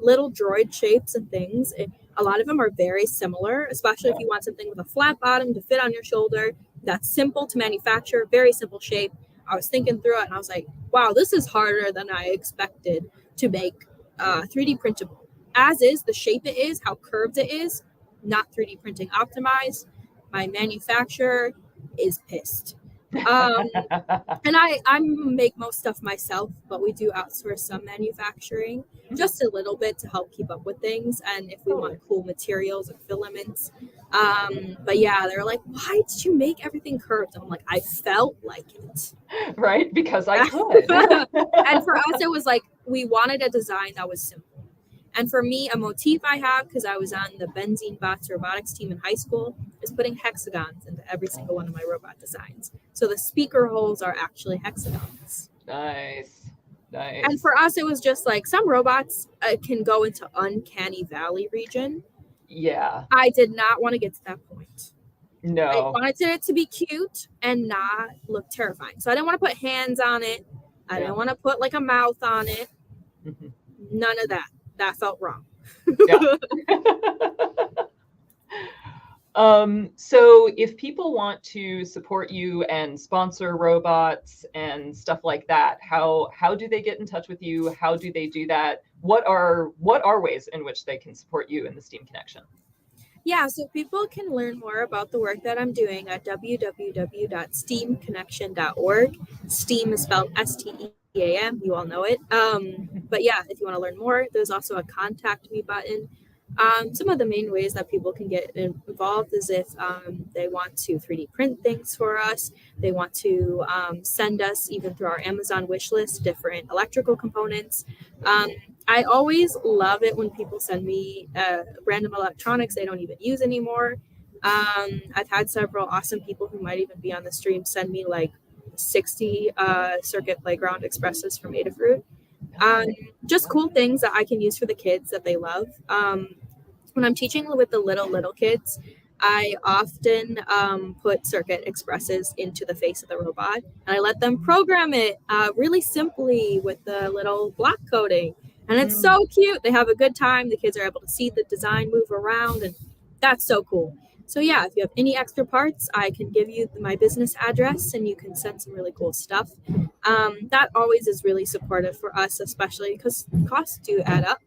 little droid shapes and things, a lot of them are very similar, especially if you want something with a flat bottom to fit on your shoulder. That's simple to manufacture, very simple shape. I was thinking through it and I was like, wow, this is harder than I expected to make 3D printable. As is, the shape it is, how curved it is, not 3D printing optimized. My manufacturer is pissed. And I make most stuff myself, but we do outsource some manufacturing, just a little bit to help keep up with things. And if we want cool materials and filaments. But yeah, they're like, why did you make everything curved? And I'm like, I felt like it. Right? Because I could. And for us, it was like, we wanted a design that was simple. And for me, a motif I have, because I was on the Benzene Bots robotics team in high school, is putting hexagons into every single one of my robot designs. So the speaker holes are actually hexagons. Nice. And for us, it was just like some robots can go into uncanny valley region. Yeah. I did not want to get to that point. No. I wanted it to be cute and not look terrifying. So I didn't want to put hands on it. I didn't want to put like a mouth on it. Mm-hmm. None of that. That felt wrong. Yeah. So if people want to support you and sponsor robots and stuff like that, how do they get in touch with you? How do they do that? What are ways in which they can support you in the STEAM Connection? Yeah, so people can learn more about the work that I'm doing at www.steamconnection.org. STEAM is spelled STEAM. You all know it. But yeah, if you want to learn more, there's also a contact me button. Some of the main ways that people can get involved is if they want to 3D print things for us. They want to send us, even through our Amazon wish list, different electrical components. I always love it when people send me random electronics they don't even use anymore. I've had several awesome people who might even be on the stream send me like 60 circuit playground expresses from Adafruit. Just cool things that I can use for the kids that they love. When I'm teaching with the little kids, I often put circuit expresses into the face of the robot, and I let them program it really simply with the little block coding. And it's so cute. They have a good time. The kids are able to see the design move around, and that's so cool. So yeah, if you have any extra parts, I can give you my business address and you can send some really cool stuff. That always is really supportive for us, especially because costs do add up.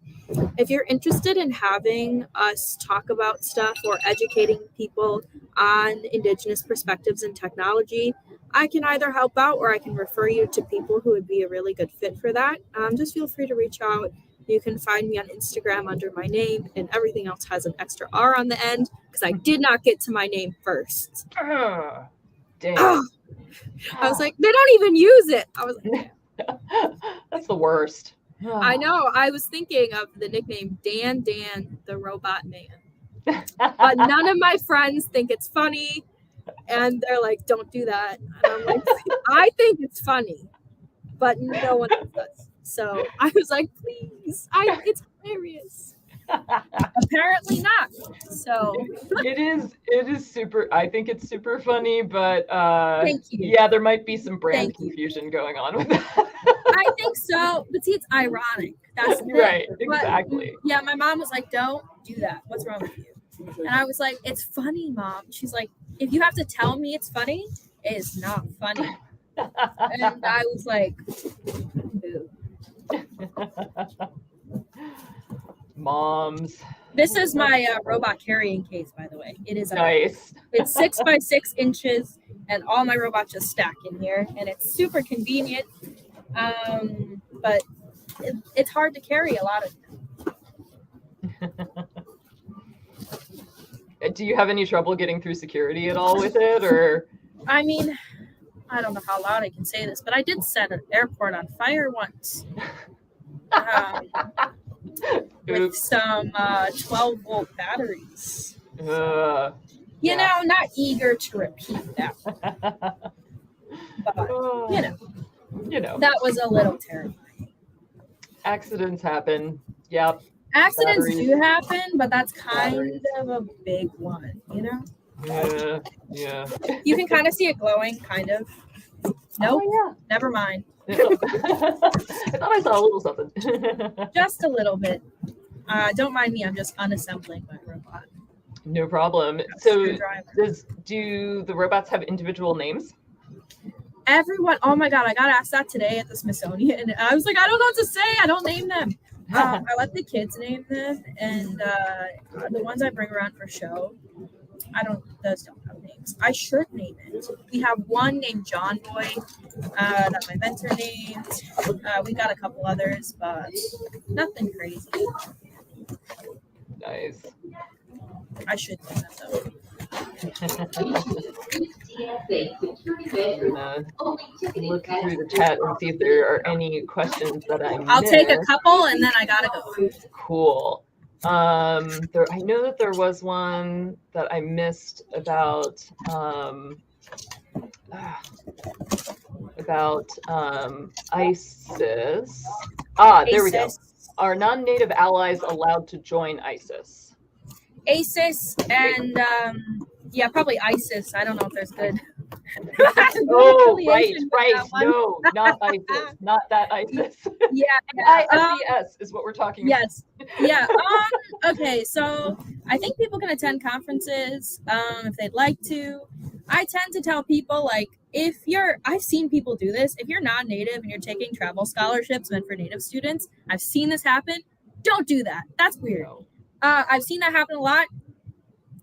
If you're interested in having us talk about stuff or educating people on Indigenous perspectives in technology, I can either help out or I can refer you to people who would be a really good fit for that. Just feel free to reach out. You can find me on Instagram under my name, and everything else has an extra R on the end because I did not get to my name first. Dang. I was like, they don't even use it. I was like, that's the worst. I know. I was thinking of the nickname Dan the Robot Man. But none of my friends think it's funny. And they're like, don't do that. And I'm like, I think it's funny. But no one else does. So I was like, please. It's hilarious. Apparently not. So it is super. I think it's super funny, but thank you. Yeah, there might be some brand confusion going on with that. I think so, but see, it's ironic. That's right, exactly. But, yeah, my mom was like, don't do that. What's wrong with you? And I was like, it's funny, Mom. She's like, if you have to tell me it's funny, it is not funny. And I was like, boo. Moms. This is my robot carrying case, by the way. It is nice. It's 6 by 6 inches, and all my robots just stack in here, and it's super convenient. But it's hard to carry a lot of them. Do you have any trouble getting through security at all with it, or? I mean, I don't know how loud I can say this, but I did set an airport on fire once. With some 12-volt batteries. You know, not eager to repeat that. But, you know. That was a little terrifying. Accidents happen. Yep. Accidents do happen, but that's kind of a big one, you know? Yeah. You can kind of see it glowing, kind of. Nope. Oh, yeah. Never mind. I thought I saw a little something. Just a little bit. Don't mind me. I'm just unassembling my robot. No problem. So do the robots have individual names? Everyone. Oh my God. I got asked that today at the Smithsonian. And I was like, I don't know what to say. I don't name them. I let the kids name them. And the ones I bring around for show, those don't have names. I should name it. We have one named John Boy that my mentor named. We got a couple others, but nothing crazy. Nice. I should name it though. I'm gonna look through the chat and see if there are any questions that I missed. I'll take a couple and then I gotta go. Cool. I know that there was one that I missed about ISIS. There we go. Are non-native allies allowed to join ISIS? ISIS and yeah, probably ISIS. I don't know if there's good. Oh, right. No, not ISIS. Not that ISIS. Yeah. ISIS is what we're talking about. Yes. Yeah. Okay. So I think people can attend conferences if they'd like to. I tend to tell people, like, I've seen people do this. If you're non-native and you're taking travel scholarships meant for native students, I've seen this happen. Don't do that. That's weird. No. I've seen that happen a lot.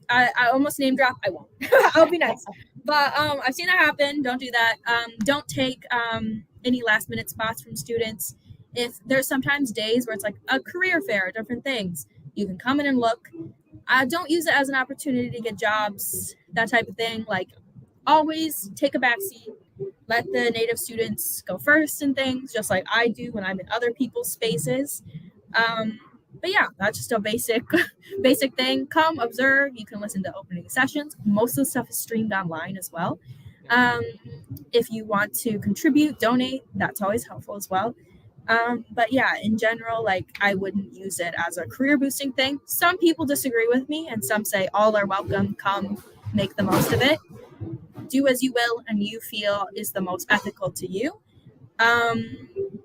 I almost name drop. I won't. I'll be nice. But I've seen that happen. Don't do that. Don't take any last minute spots from students. If there's sometimes days where it's like a career fair, different things, you can come in and look. Don't use it as an opportunity to get jobs, that type of thing. Like, always take a backseat. Let the native students go first and things, just like I do when I'm in other people's spaces. But yeah, that's just a basic thing. Come observe. You can listen to opening sessions. Most of the stuff is streamed online as well. If you want to contribute, donate, that's always helpful as well. But yeah, in general, like, I wouldn't use it as a career boosting thing. Some people disagree with me and some say all are welcome. Come, make the most of it. Do as you will and you feel is the most ethical to you.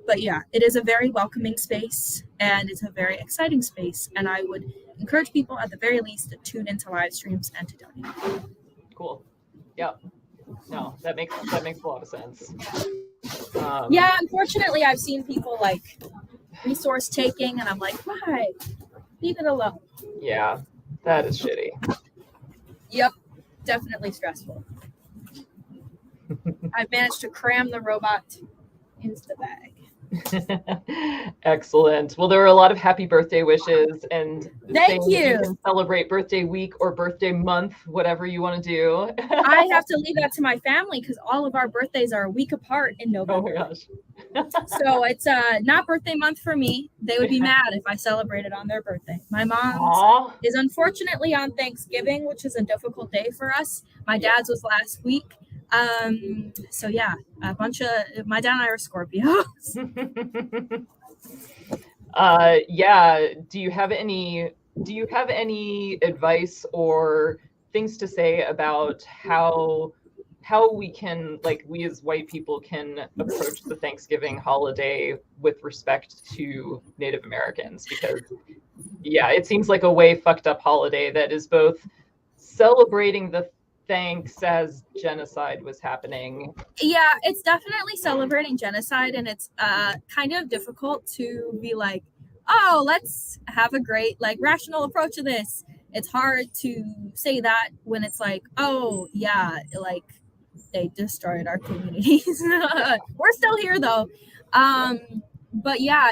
But yeah, it is a very welcoming space and it's a very exciting space. And I would encourage people at the very least to tune into live streams and to donate. Cool. Yeah. No, that makes a lot of sense. Yeah, unfortunately, I've seen people like resource taking, and I'm like, why? Leave it alone. Yeah, that is shitty. Yep, definitely stressful. I've managed to cram the robot into the bag. Excellent. Well, there are a lot of happy birthday wishes, and thank you. You can celebrate birthday week or birthday month, whatever you want to do. I have to leave that to my family because all of our birthdays are a week apart in November. Oh my gosh. So it's not birthday month for me. They would be mad if I celebrated on their birthday. My mom's is unfortunately on Thanksgiving, which is a difficult day for us. My dad's was last week. So yeah, a bunch of my dad and I are Scorpios. Yeah. Do you have any advice or things to say about how we can, like, we as white people can approach the Thanksgiving holiday with respect to Native Americans? Because yeah, it seems like a way fucked up holiday that is both celebrating the thanks as genocide was happening. Yeah, it's definitely celebrating genocide, and it's kind of difficult to be like, oh, let's have a great, like, rational approach to this. It's hard to say that when it's like, oh yeah, like, they destroyed our communities. We're still here though. But yeah,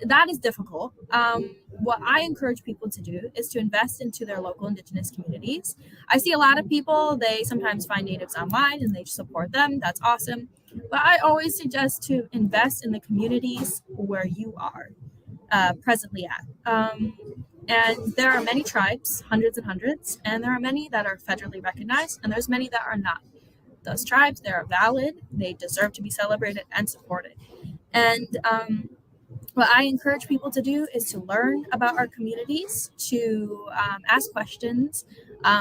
that is difficult. What I encourage people to do is to invest into their local Indigenous communities. I see a lot of people, they sometimes find natives online and they support them. That's awesome. But I always suggest to invest in the communities where you are presently at. And there are many tribes, hundreds and hundreds, and there are many that are federally recognized, and there's many that are not. Those tribes, they are valid, they deserve to be celebrated and supported. And what I encourage people to do is to learn about our communities, to ask questions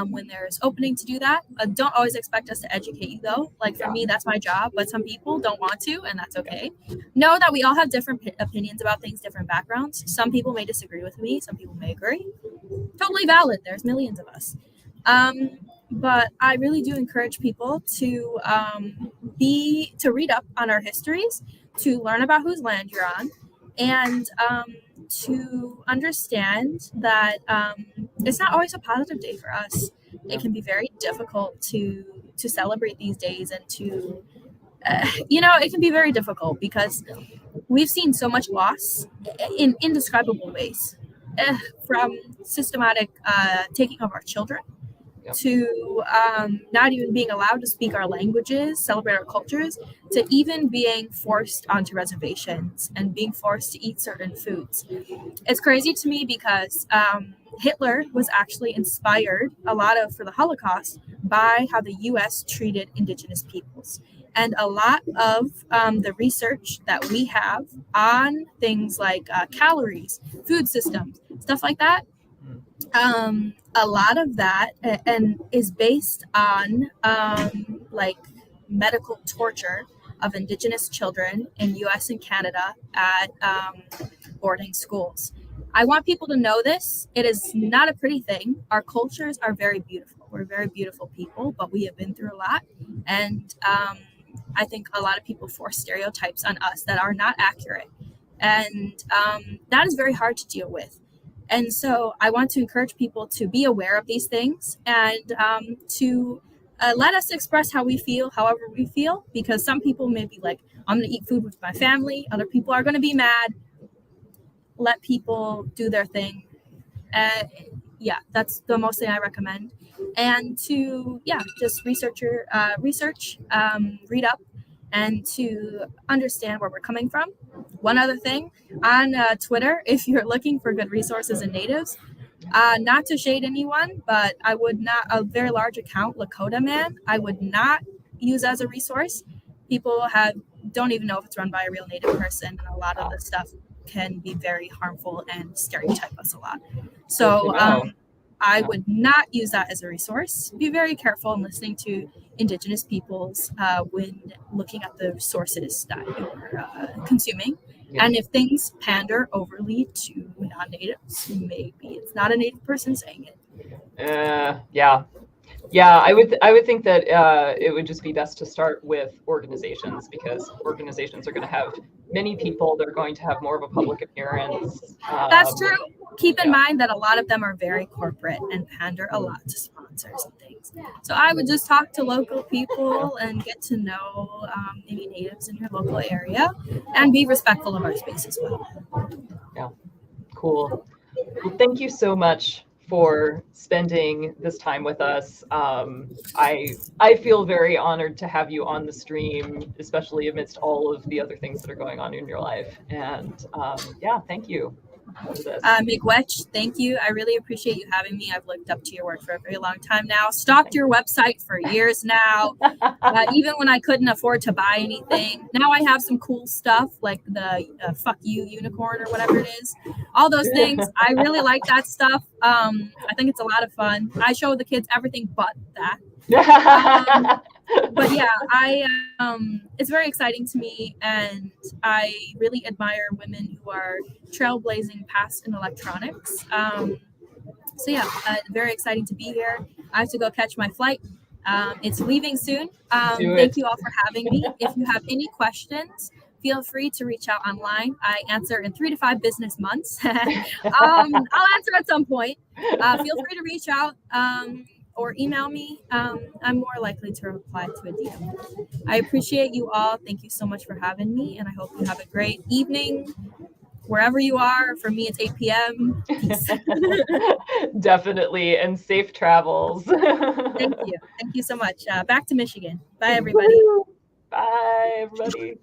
when there's opening to do that. Don't always expect us to educate you though. Like, for me, that's my job, but some people don't want to, and that's okay. Know that we all have different opinions about things, different backgrounds. Some people may disagree with me, some people may agree. Totally valid, there's millions of us. But I really do encourage people to read up on our histories, to learn about whose land you're on, and to understand that it's not always a positive day for us. It can be very difficult to celebrate these days, and to it can be very difficult because we've seen so much loss in indescribable ways, from systematic taking of our children to not even being allowed to speak our languages, celebrate our cultures, to even being forced onto reservations and being forced to eat certain foods. It's crazy to me because Hitler was actually inspired a lot of for the Holocaust by how the US treated indigenous peoples. And a lot of the research that we have on things like calories, food systems, stuff like that, a lot of that and is based on like medical torture of indigenous children in US and Canada at boarding schools. I want people to know this. It is not a pretty thing. Our cultures are very beautiful. We're very beautiful people, but we have been through a lot. And I think a lot of people force stereotypes on us that are not accurate. And that is very hard to deal with. And so I want to encourage people to be aware of these things, and to let us express how we feel, however we feel, because some people may be like, I'm going to eat food with my family. Other people are going to be mad. Let people do their thing. Yeah, that's the most thing I recommend. And to, just research, read up, and to understand where we're coming from. One other thing, on Twitter, if you're looking for good resources in natives, not to shade anyone, but I would not, a very large account, Lakota Man, I would not use as a resource. People don't even know if it's run by a real native person, and a lot of the stuff can be very harmful and stereotype us a lot. So I would not use that as a resource. Be very careful in listening to indigenous peoples when looking at the sources that you're consuming. Yeah. And if things pander overly to non-natives, maybe it's not a native person saying it. Yeah, I would think that it would just be best to start with organizations, because organizations are going to have many people. They're going to have more of a public appearance. That's true. Keep in mind that a lot of them are very corporate and pander a lot to sponsors and things. So I would just talk to local people and get to know maybe natives in your local area, and be respectful of our space as well. Yeah, cool. Well, thank you so much for spending this time with us. I feel very honored to have you on the stream, especially amidst all of the other things that are going on in your life. And thank you for this. Miigwech, thank you. I really appreciate you having me. I've looked up to your work for a very long time now. Stalked your website for years now, even when I couldn't afford to buy anything. Now I have some cool stuff like the fuck you unicorn or whatever it is. All those things. I really like that stuff. I think it's a lot of fun. I show the kids everything but that. But yeah, it's very exciting to me, and I really admire women who are trailblazing past in electronics. So yeah, very exciting to be here. I have to go catch my flight. It's leaving soon. Thank you all for having me. If you have any questions, feel free to reach out online. I answer in 3 to 5 business months. I'll answer at some point. Feel free to reach out. Or email me. I'm more likely to reply to a DM. I appreciate you all. Thank you so much for having me, and I hope you have a great evening wherever you are. For me, it's 8 p.m. Peace. Definitely, and safe travels. Thank you. Thank you so much. Back to Michigan. Bye, everybody. Bye, everybody.